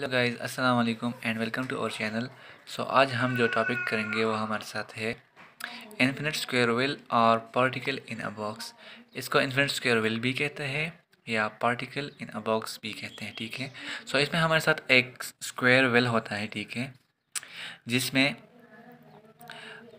Hello guys, अस्सलाम वालेकुम and welcome to our channel. So आज हम जो टॉपिक करेंगे वो हमारे साथ है इन्फिनिट स्क्वायर वेल और पार्टिकल इन अ बॉक्स। इसको इन्फिनिट स्क्वायर वेल भी कहते हैं या पार्टिकल इन अ बॉक्स भी कहते हैं, ठीक है। सो इसमें हमारे साथ एक स्क्वायर वेल होता है, ठीक है, जिसमें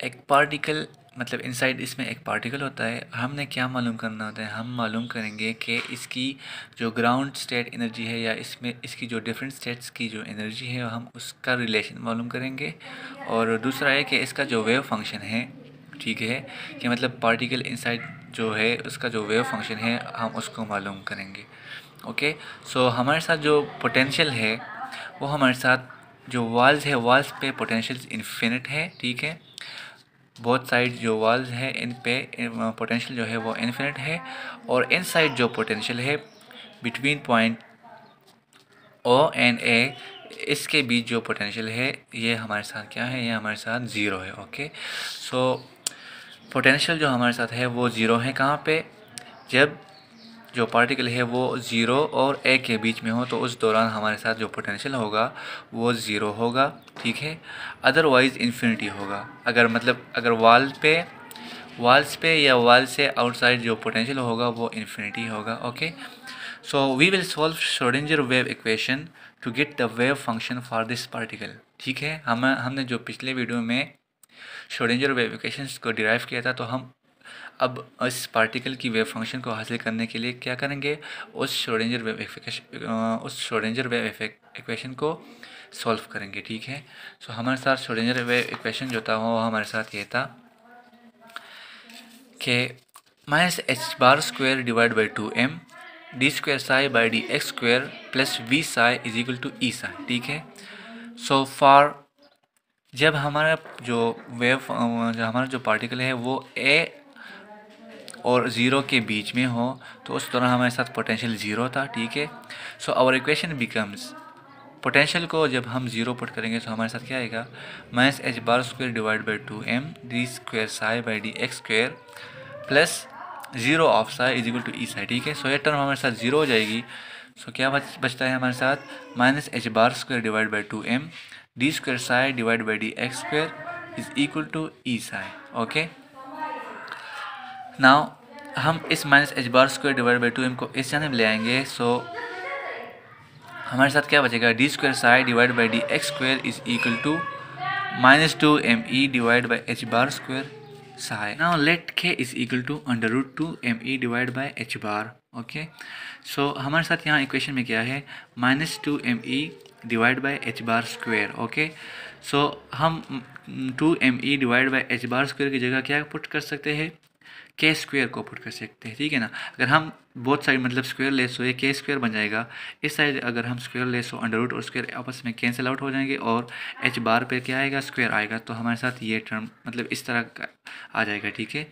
एक पार्टिकल मतलब इनसाइड इसमें एक पार्टिकल होता है। हमने क्या मालूम करना होता है, हम मालूम करेंगे कि इसकी जो ग्राउंड स्टेट एनर्जी है या इसमें इसकी जो डिफरेंट स्टेट्स की जो एनर्जी है हम उसका रिलेशन मालूम करेंगे। और दूसरा है कि इसका जो वेव फंक्शन है, ठीक है, कि मतलब पार्टिकल इनसाइड जो है उसका जो वेव फंक्शन है हम उसको मालूम करेंगे। ओके। सो हमारे साथ जो पोटेंशियल है वो हमारे साथ जो वॉल्स है, वॉल्स पे पोटेंशियल इन्फिनिट है, ठीक है। बोथ साइड जो वॉल्स है इन पे पोटेंशियल जो है वो इन्फिनिट है। और इनसाइड जो पोटेंशियल है बिटवीन पॉइंट ओ एंड ए, इसके बीच जो पोटेंशियल है ये हमारे साथ क्या है, ये हमारे साथ ज़ीरो है। ओके। सो पोटेंशियल जो हमारे साथ है वो ज़ीरो है कहाँ पे, जब जो पार्टिकल है वो ज़ीरो और ए के बीच में हो तो उस दौरान हमारे साथ जो पोटेंशियल होगा वो ज़ीरो होगा, ठीक है। अदरवाइज़ इन्फिनिटी होगा। अगर मतलब अगर वॉल्स पे या वॉल से आउटसाइड जो पोटेंशियल होगा वो इन्फिनिटी होगा। Okay. So we will solve Schrodinger wave equation to get the wave function for this particle, ठीक है। हमने जो पिछले वीडियो में श्रोडिंगर वेव इक्वेशंस को डिराइव किया था, तो हम अब इस पार्टिकल की वेव फंक्शन को हासिल करने के लिए क्या करेंगे, उस श्रोडिंगर वेव इक्वेशन को सॉल्व करेंगे, ठीक है। सो हमारे साथ श्रोडिंगर वेव इक्वेशन जो था वो हमारे साथ ये था कि minus H bar square divide by 2m D square psi by D x square plus V psi is equal to E psi, ठीक है। सो फॉर जब हमारा जो पार्टिकल है वो ए और ज़ीरो के बीच में हो तो उस दौरान हमारे साथ पोटेंशियल ज़ीरो था, ठीक है। So our equation becomes, potential को जब हम ज़ीरो पुट करेंगे तो हमारे साथ क्या आएगा, minus H bar square divide by 2m D square psi by D x square plus zero of psi is equal to E psi, ठीक है। सो ये टर्म हमारे साथ ज़ीरो हो जाएगी। सो क्या बचता है हमारे साथ, minus H bar square divide by 2m D square psi divide by D x square is equal to E psi. Okay. Now हम इस minus H bar square divide by 2m को इस जाने में ले आएंगे। सो हमारे साथ क्या बचेगा, d square psi divide by D x square is equal to minus 2me divide by H bar square psi. Now let k is equal to under root 2me divide by H bar. Okay. So हमारे साथ यहाँ equation में क्या है, minus 2me divide by H bar square. Okay. So हम 2me divide by H bar square की जगह क्या पुट कर सकते हैं, के स्क्वेयर को पुट कर सकते हैं, ठीक है ना। अगर हम बोथ साइड मतलब स्क्वेयर ले सो ये के स्क्वेयर बन जाएगा। इस साइड अगर हम स्क्वेयर ले सो अंडर रूट और स्क्वेयर आपस में कैंसिल आउट हो जाएंगे और एच बार पे क्या आएगा, स्क्वेयर आएगा। तो हमारे साथ ये टर्म मतलब इस तरह का आ जाएगा, ठीक है।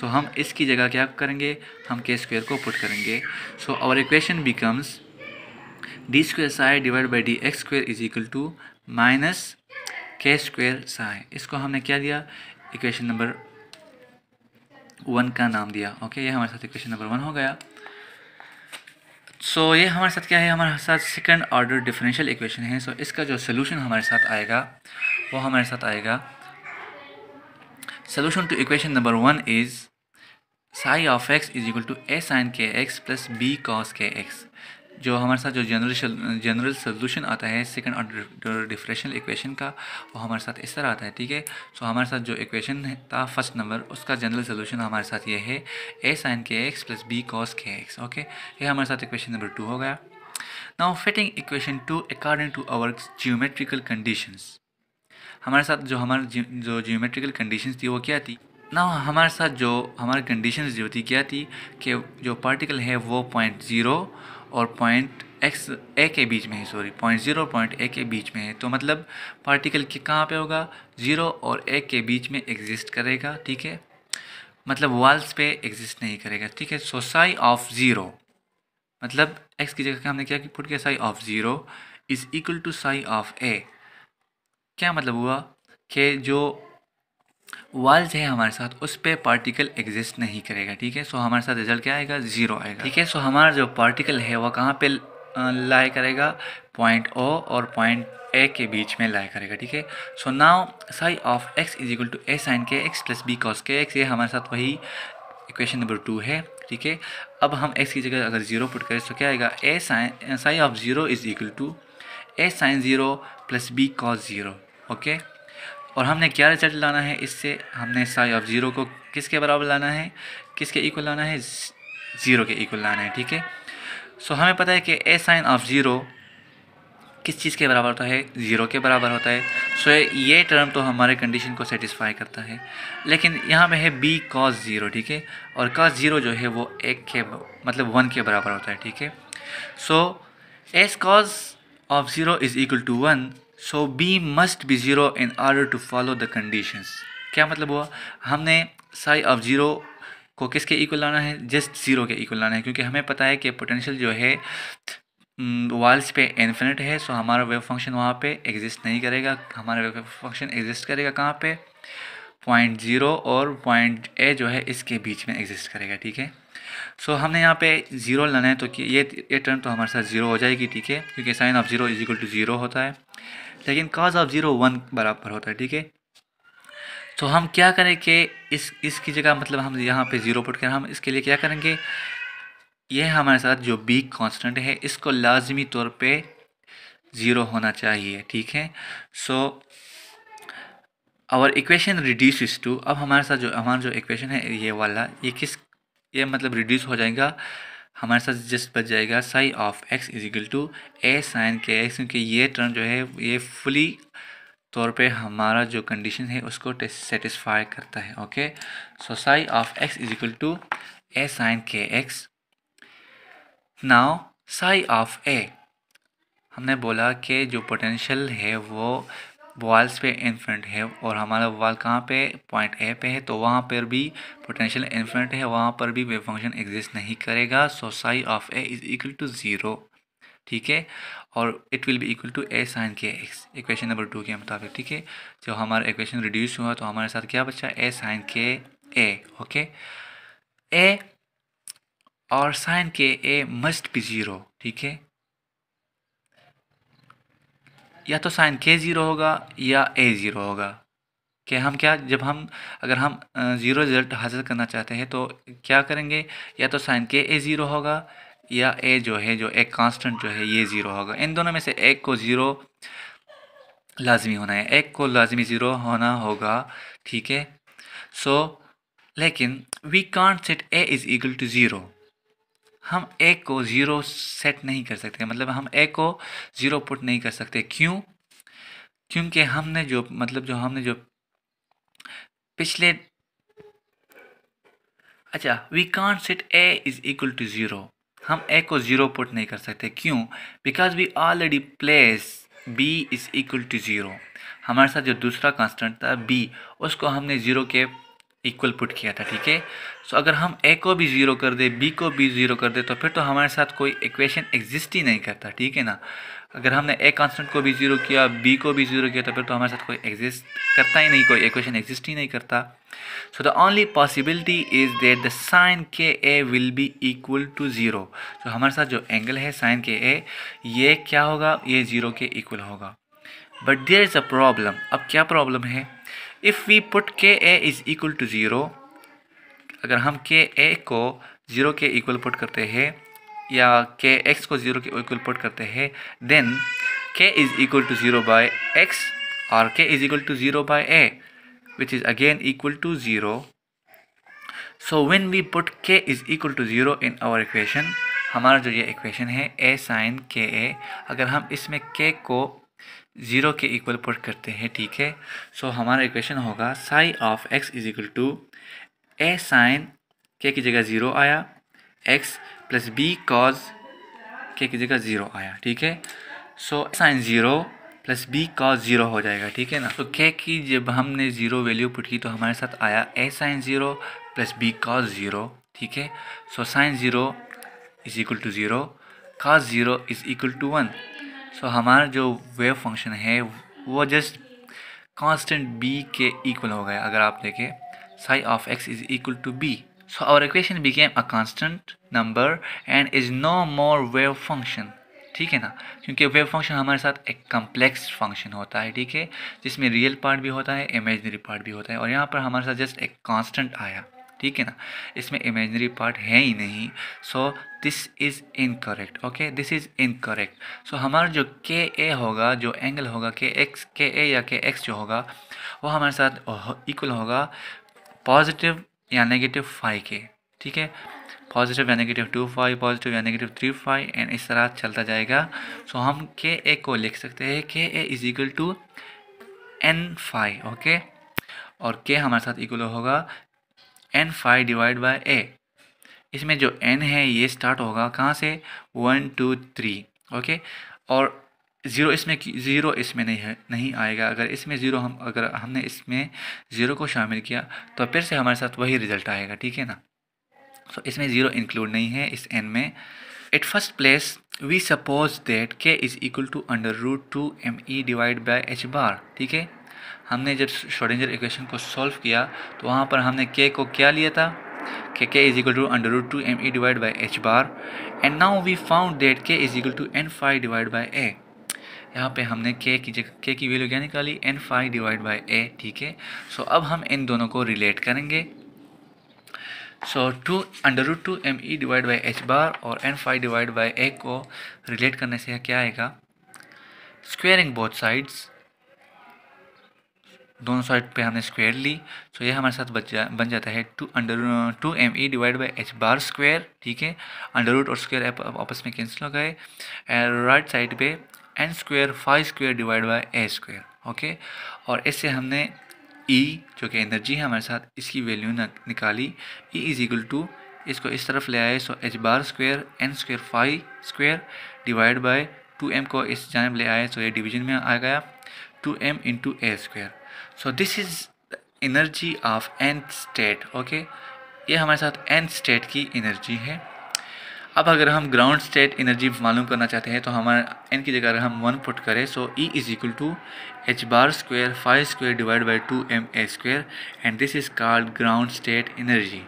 सो हम इसकी जगह क्या करेंगे, हम के स्क्वेयर को पुट करेंगे। So our equation becomes D square psi divide by D X square is equal to minus K square psi. इसको हमने क्या दिया, इक्वेशन नंबर 1 का नाम दिया। ओके। ये हमारे साथ इक्वेशन नंबर 1 हो गया। सो ये हमारे साथ क्या है, हमारे साथ सेकंड ऑर्डर डिफरेंशियल इक्वेशन है। सो इसका जो सोल्यूशन हमारे साथ आएगा वो हमारे साथ आएगा, solution to equation number 1 is psi of X is equal to A sine के X plus B cos K X. जो हमारे साथ जो जनरल सोल्यूशन आता है सेकंड ऑर्डर डिफरेंशियल इक्वेशन का, वो हमारे साथ इस तरह आता है, ठीक है। सो हमारे साथ जो इक्वेशन था फर्स्ट नंबर, उसका जनरल सोल्यूशन हमारे साथ ये है ए साइन के X plus B cos K X. Okay. ये हमारे साथ इक्वेशन नंबर 2 हो गया। Now fitting equation 2 according to our geometrical conditions, हमारे साथ जो जियोमेट्रिकल कंडीशंस थी वो क्या थी ना, हमारे साथ जो हमारी कंडीशंस जो थी क्या थी कि जो पार्टिकल है वो पॉइंट ज़ीरो और पॉइंट एक्स ए के बीच में है, सॉरी पॉइंट ज़ीरो और पॉइंट ए के बीच में है। तो मतलब पार्टिकल के कहाँ पे होगा, ज़ीरो और ए के बीच में एग्जिस्ट करेगा, ठीक है। मतलब वॉल्स पे एग्जिस्ट नहीं करेगा, ठीक है। सो साई ऑफ ज़ीरो मतलब एक्स की जगह हमने क्या पुट किया, psi of zero is equal to psi of a. क्या मतलब हुआ कि जो वॉल्स है हमारे साथ उस पर पार्टिकल एग्जिस्ट नहीं करेगा, ठीक है। सो हमारे साथ रिजल्ट क्या आएगा, ज़ीरो आएगा, ठीक है। सो हमारा जो पार्टिकल है वो कहाँ पे लाई करेगा पॉइंट ओ और पॉइंट ए के बीच में लाई करेगा, ठीक है। So now psi of X is equal to A sine के X plus B cos K X, ये हमारे साथ वही इक्वेशन नंबर 2 है, ठीक है। अब हम x की जगह अगर 0 पुट करें तो क्या आएगा, A sine psi of 0 is equal to A sine 0 plus B cos 0, okay. और हमने क्या रिजल्ट लाना है इससे, हमने साई ऑफ 0 को किसके बराबर लाना है, किसके इक्वल लाना है, 0 के इक्वल लाना है, ठीक है। सो हमें पता है कि ए साइन ऑफ 0 किस चीज़ के बराबर होता है, 0 के बराबर होता है। सो ये टर्म तो हमारे कंडीशन को सेटिस्फाई करता है, लेकिन यहाँ पे है बी कॉस 0, ठीक है। और कॉस 0 जो है वो 1 के मतलब 1 के बराबर होता है, ठीक है। So S cos of 0 is equal to 1, so B must be 0 in order to follow the conditions. क्या मतलब हुआ, हमने साई ऑफ 0 को किसके इक्वल लाना है, जस्ट 0 के इक्वल लाना है, क्योंकि हमें पता है कि पोटेंशियल जो है वाल्स पे इन्फिनिट है। सो हमारा वेव फंक्शन वहाँ पे एग्जिस्ट नहीं करेगा, हमारा वेव फंक्शन एग्जिस्ट करेगा कहाँ पे, पॉइंट 0 और पॉइंट ए जो है इसके बीच में एग्जिस्ट करेगा, ठीक है। सो हमने यहाँ पे 0 लाना है, तो कि ये टर्म तो हमारे साथ 0 हो जाएगी, ठीक है, क्योंकि sine of 0 is equal to 0 होता है, लेकिन कॉस ऑफ 0 1 बराबर होता है, ठीक है। तो हम क्या करें कि इसकी जगह मतलब हम यहाँ पे 0 पुट कर हम इसके लिए क्या करेंगे, ये हमारे साथ जो बी कांस्टेंट है इसको लाजमी तौर पे 0 होना चाहिए, ठीक है। So our equation reduces to, अब हमारा जो इक्वेशन है ये वाला, ये मतलब रिड्यूस हो जाएगा, हमारे साथ जस्ट बच जाएगा psi of X is equal to A sine के एक्स, क्योंकि ये टर्म जो है ये फुली तौर पे हमारा जो कंडीशन है उसको सेटिस्फाई करता है, okay. So psi of X is equal to A sine के X. Now psi of A, हमने बोला कि जो पोटेंशियल है वो वॉल्स पे इन्फिनिट है, और हमारा वॉल कहाँ पे, पॉइंट ए पे है, तो वहाँ पर भी पोटेंशियल इन्फिनिट है, वहाँ पर भी वेव फंक्शन एग्जिस्ट नहीं करेगा। So psi of a is equal to 0, ठीक है, और it will be equal to A sine के एक्स, इक्वेशन नंबर 2 के मुताबिक, ठीक है। जो हमारा इक्वेशन रिड्यूस हुआ तो हमारे साथ क्या बचा, ए साइन के ए, ओके। ए और sign K A must be 0, ठीक है, या तो साइन के 0 होगा या ए 0 होगा। कि हम क्या, जब हम अगर हम 0 रिजल्ट हासिल करना चाहते हैं तो क्या करेंगे, या तो साइन के ए 0 होगा या ए जो है जो एक कांस्टेंट जो है ये 0 होगा, इन दोनों में से एक को 0 लाजमी होना है, एक को लाजमी 0 होना होगा, ठीक है। सो लेकिन we can't set A is equal to 0, हम ए को 0 सेट नहीं कर सकते, मतलब हम ए को 0 पुट नहीं कर सकते, क्यों, क्योंकि हमने जो पिछले, अच्छा, we can't set A is equal to 0, हम ए को 0 पुट नहीं कर सकते, क्यों, because we already place B is equal to 0, हमारे साथ जो दूसरा कांस्टेंट था बी उसको हमने 0 के इक्वल पुट किया था, ठीक है। सो अगर हम ए को भी 0 कर दे, बी को भी 0 कर दे, तो फिर तो हमारे साथ कोई इक्वेशन एग्जिस्ट ही नहीं करता, ठीक है ना। अगर हमने ए कांस्टेंट को भी 0 किया, बी को भी 0 किया, तो फिर तो हमारे साथ कोई एग्जिस्ट करता ही नहीं, कोई इक्वेशन एग्जिस्ट ही नहीं करता। So the only possibility is that the sine K A will be equal to 0, तो हमारे साथ जो एंगल है साइन के ए ये क्या होगा, ये 0 के इक्वल होगा। But there is a problem, अब क्या प्रॉब्लम है, इफ़ वी पुट के ए इज इक्वल टू 0, अगर हम के ए को 0 के इक्वल पुट करते हैं या के एक्स को 0 के इक्वल पुट करते हैं, then K is equal to 0 by X और K is equal to 0 by A, which is again equal to 0. So when we put k is equal to 0 in our equation, हमारा जो ये equation है a sin के a, अगर हम इसमें k को 0 के इक्वल पुट करते हैं, ठीक है, सो हमारा इक्वेशन होगा psi of x is equal to a sin k की जगह 0 आया, x plus b cos k की जगह 0 आया, ठीक है। So sine 0 plus B cos 0 हो जाएगा, ठीक है ना। तो के की जब हमने 0 वैल्यू पुट की तो हमारे साथ आया A sine 0 plus B cos 0, ठीक है। So sine 0 is equal to 0, cos 0 is equal to 1। So हमारा जो वेव फंक्शन है वो जस्ट कांस्टेंट बी के इक्वल हो गया। अगर आप देखें psi of X is equal to B, so our equation became a constant number and is no more wave function, ठीक है ना, क्योंकि वेव फंक्शन हमारे साथ एक कम्प्लेक्स फंक्शन होता है, ठीक है, जिसमें रियल पार्ट भी होता है, इमेजिनरी पार्ट भी होता है, और यहाँ पर हमारे साथ जस्ट एक कांस्टेंट आया, ठीक है ना, इसमें इमेजिनरी पार्ट है ही नहीं। So this is incorrect, okay, this is incorrect. So हमारा जो के ए होगा, जो एंगल होगा के ए या के एक्स जो होगा वो हमारे साथ इक्वल होगा पॉजिटिव या नेगेटिव फाई के, ठीक है, पॉजिटिव या नेगेटिव 2 फाई, पॉजिटिव या नेगेटिव 3 फाई, एंड इस तरह चलता जाएगा। सो हम के ए को लिख सकते हैं के A is equal to n phi, okay, और के हमारे साथ इक्वल होगा n phi divide by A. इसमें जो एन है ये स्टार्ट होगा कहाँ से, 1 2 3, ओके, और ज़ीरो इसमें नहीं आएगा। अगर हमने इसमें ज़ीरो को शामिल किया तो फिर से हमारे साथ वही रिजल्ट आएगा, ठीक है ना। सो इसमें ज़ीरो इंक्लूड नहीं है इस एन में। At first place we suppose that K is equal to √2 me divide by H bar, ठीक है। हमने जब श्रोडिंगर इक्वेशन को सॉल्व किया तो वहाँ पर हमने के को क्या लिया था कि k is equal to √2 me divide by H bar, and now we found that k is equal to n phi divide by a। यहाँ पे हमने k की जगह k की वैल्यू क्या निकाली, n phi divide by a, ठीक है। सो अब हम इन दोनों को रिलेट करेंगे। So √2 me divide by H bar और n phi divide by a को रिलेट करने से क्या आएगा, स्क्वेयरिंग बोथ साइड्स, दोनों साइड पे हमने स्क्वायर ली। सो ये हमारे साथ बन जाता है 2 me divide by H bar square, ठीक है, अंडर रूट और स्क्वायर आपस में कैंसिल हो गए, एंड राइट साइड पे n square phi square divide by A square, okay. और इससे हमने E जो कि एनर्जी है हमारे साथ, इसकी वैल्यू निकाली, E इज इक्वल टू, इसको इस तरफ ले आए, so H bar square n square phi square divide by 2m को इस जानब ले आए, सो ये डिवीजन में आ गया 2m into A square. So this is energy of nth state, okay, ये हमारे साथ nth स्टेट की एनर्जी है। अब अगर हम ग्राउंड स्टेट एनर्जी मालूम करना चाहते हैं तो हमारा n की जगह अगर हम 1 पुट करें, so E is equal to H bar square phi square divide by 2m a square, and this is called ground state energy.